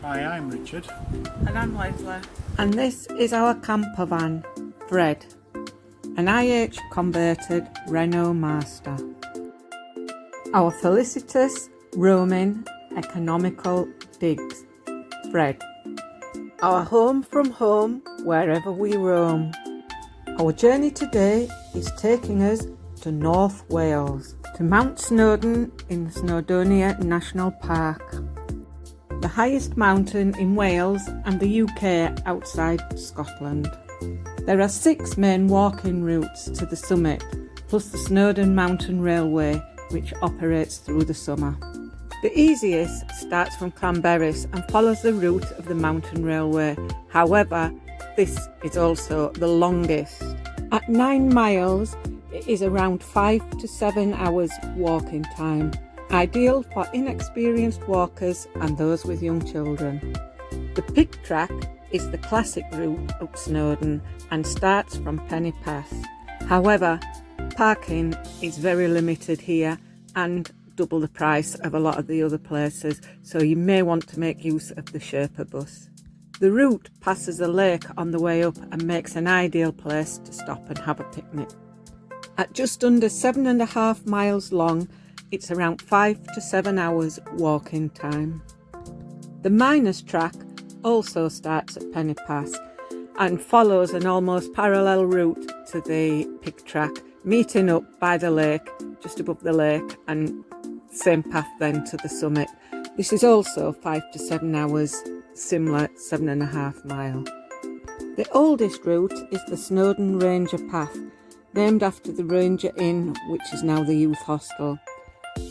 Hi, I'm Richard. And I'm Leslie. And this is our camper van, Rhyd, an IH converted Renault Master. Our felicitous, roaming, economical digs, Rhyd. Our home from home, wherever we roam. Our journey today is taking us to North Wales, to Mount Snowdon in the Snowdonia National Park, the highest mountain in Wales and the UK outside Scotland. There are 6 main walking routes to the summit, plus the Snowdon Mountain Railway, which operates through the summer. The easiest starts from Llanberis and follows the route of the mountain railway. However, this is also the longest. At 9 miles, it is around 5 to 7 hours walking time, ideal for inexperienced walkers and those with young children. The pig track is the classic route up Snowdon and starts from Penny Pass. However, parking is very limited here and double the price of a lot of the other places, so you may want to make use of the Sherpa bus. The route passes a lake on the way up and makes an ideal place to stop and have a picnic. At just under 7.5 miles long, it's around 5 to 7 hours walking time. The miners track also starts at Penny Pass and follows an almost parallel route to the pig track, meeting up by the lake, just above the lake, and same path then to the summit. This is also 5 to 7 hours, similar 7.5 mile. The oldest route is the Snowdon Ranger Path, named after the Ranger Inn, which is now the youth hostel.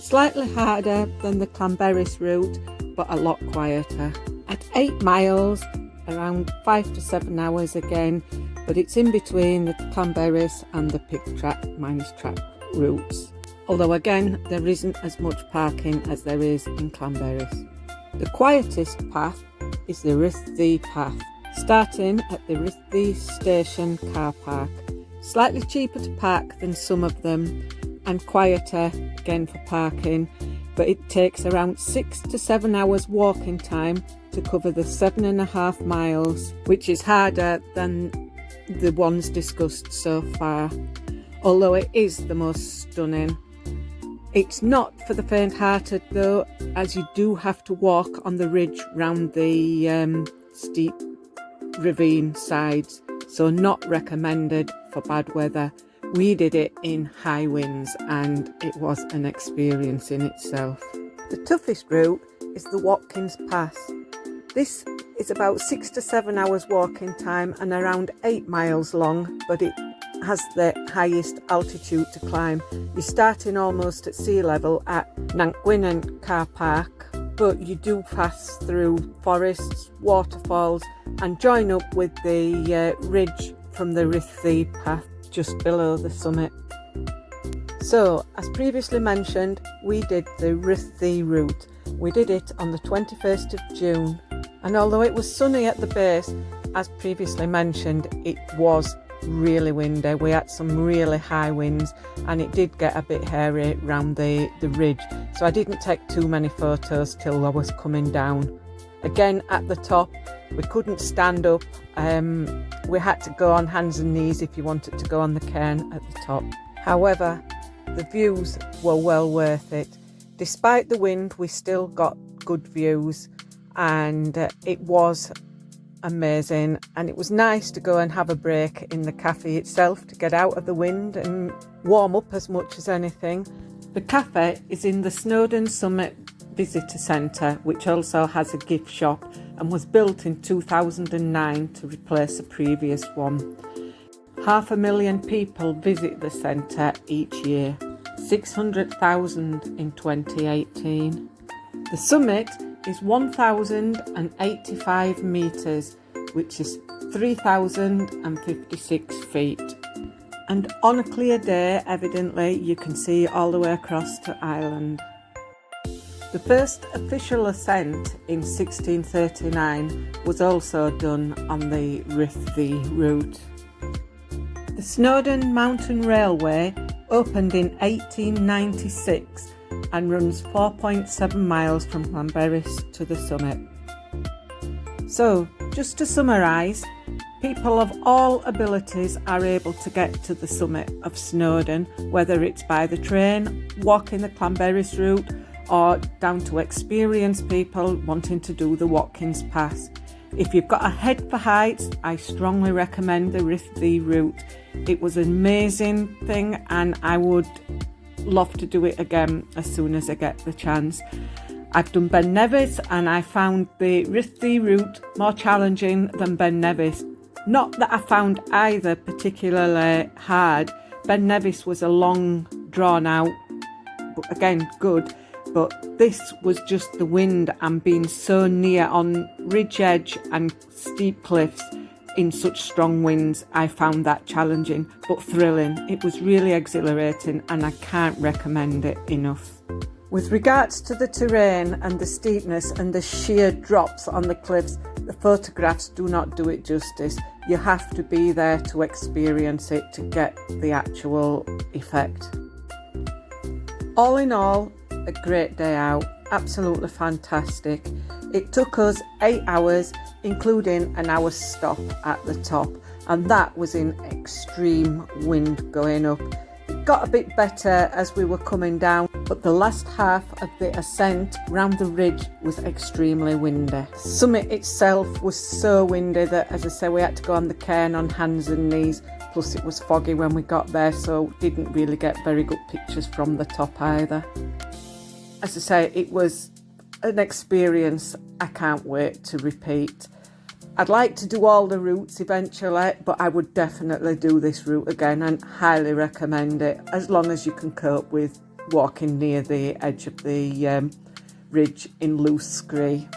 Slightly harder than the Llanberis route, but a lot quieter. At 8 miles, around 5 to 7 hours again, but it's in between the Llanberis and the pig track, miners track routes. Although again, there isn't as much parking as there is in Llanberis. The quietest path is the Rhyd Ddu path, starting at the Rhyd Ddu station car park. Slightly cheaper to park than some of them, and quieter again for parking, but it takes around 6 to 7 hours walking time to cover the 7.5 miles, which is harder than the ones discussed so far, although it is the most stunning. It's not for the faint-hearted though, as you do have to walk on the ridge round the steep ravine sides, so not recommended for bad weather. We did it in high winds and it was an experience in itself. The toughest route is the Watkins Pass. This is about 6 to 7 hours walking time and around 8 miles long, but it has the highest altitude to climb. You're starting almost at sea level at Llanberis car park, but you do pass through forests, waterfalls, and join up with the ridge from the Rhyd Ddu path just below the summit. So, as previously mentioned, we did the Rhyd Ddu route. We did it on the 21st of June, and although it was sunny at the base, as previously mentioned, it was really windy. We had some really high winds and it did get a bit hairy around the ridge, so I didn't take too many photos till I was coming down. Again, at the top we couldn't stand up, we had to go on hands and knees if you wanted to go on the cairn at the top. However, the views were well worth it. Despite the wind, we still got good views, and it was amazing, and it was nice to go and have a break in the cafe itself to get out of the wind and warm up as much as anything. The cafe is in the Snowdon Summit Visitor Centre, which also has a gift shop and was built in 2009 to replace a previous one. 500,000 people visit the centre each year, 600,000 in 2018. The summit is 1,085 metres, which is 3,056 feet. And on a clear day, evidently, you can see all the way across to Ireland. The first official ascent in 1639 was also done on the Rhyd Ddu route. The Snowdon Mountain Railway opened in 1896 and runs 4.7 miles from Llanberis to the summit. So, just to summarise, people of all abilities are able to get to the summit of Snowdon, whether it's by the train, walking the Llanberis route, or down to experienced people wanting to do the Watkins Pass. If you've got a head for heights, I strongly recommend the Rhyd Ddu route. It was an amazing thing and I would love to do it again as soon as I get the chance. I've done Ben Nevis and I found the Rhyd Ddu route more challenging than Ben Nevis. Not that I found either particularly hard. Ben Nevis was a long, drawn out, but again, good. But this was just the wind and being so near on ridge edge and steep cliffs in such strong winds. I found that challenging but thrilling. It was really exhilarating and I can't recommend it enough. With regards to the terrain and the steepness and the sheer drops on the cliffs, the photographs do not do it justice. You have to be there to experience it to get the actual effect. All in all, a great day out, absolutely fantastic. It took us 8 hours, including an hour's stop at the top, and that was in extreme wind going up. It got a bit better as we were coming down, but the last half of the ascent round the ridge was extremely windy. Summit itself was so windy that, as I say, we had to go on the cairn on hands and knees, plus it was foggy when we got there, so didn't really get very good pictures from the top either. As I say, it was an experience I can't wait to repeat. I'd like to do all the routes eventually, but I would definitely do this route again and highly recommend it, as long as you can cope with walking near the edge of the ridge in loose scree.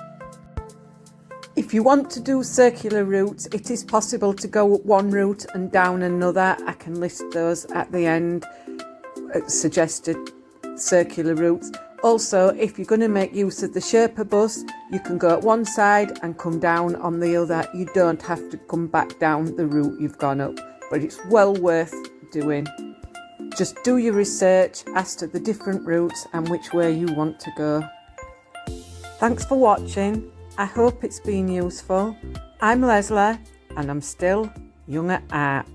If you want to do circular routes, it is possible to go up one route and down another. I can list those at the end, suggested circular routes. Also, if you're going to make use of the Sherpa bus, you can go at one side and come down on the other. You don't have to come back down the route you've gone up, but it's well worth doing. Just do your research as to the different routes and which way you want to go. Thanks for watching. I hope it's been useful. I'm Leslie and I'm still young at heart.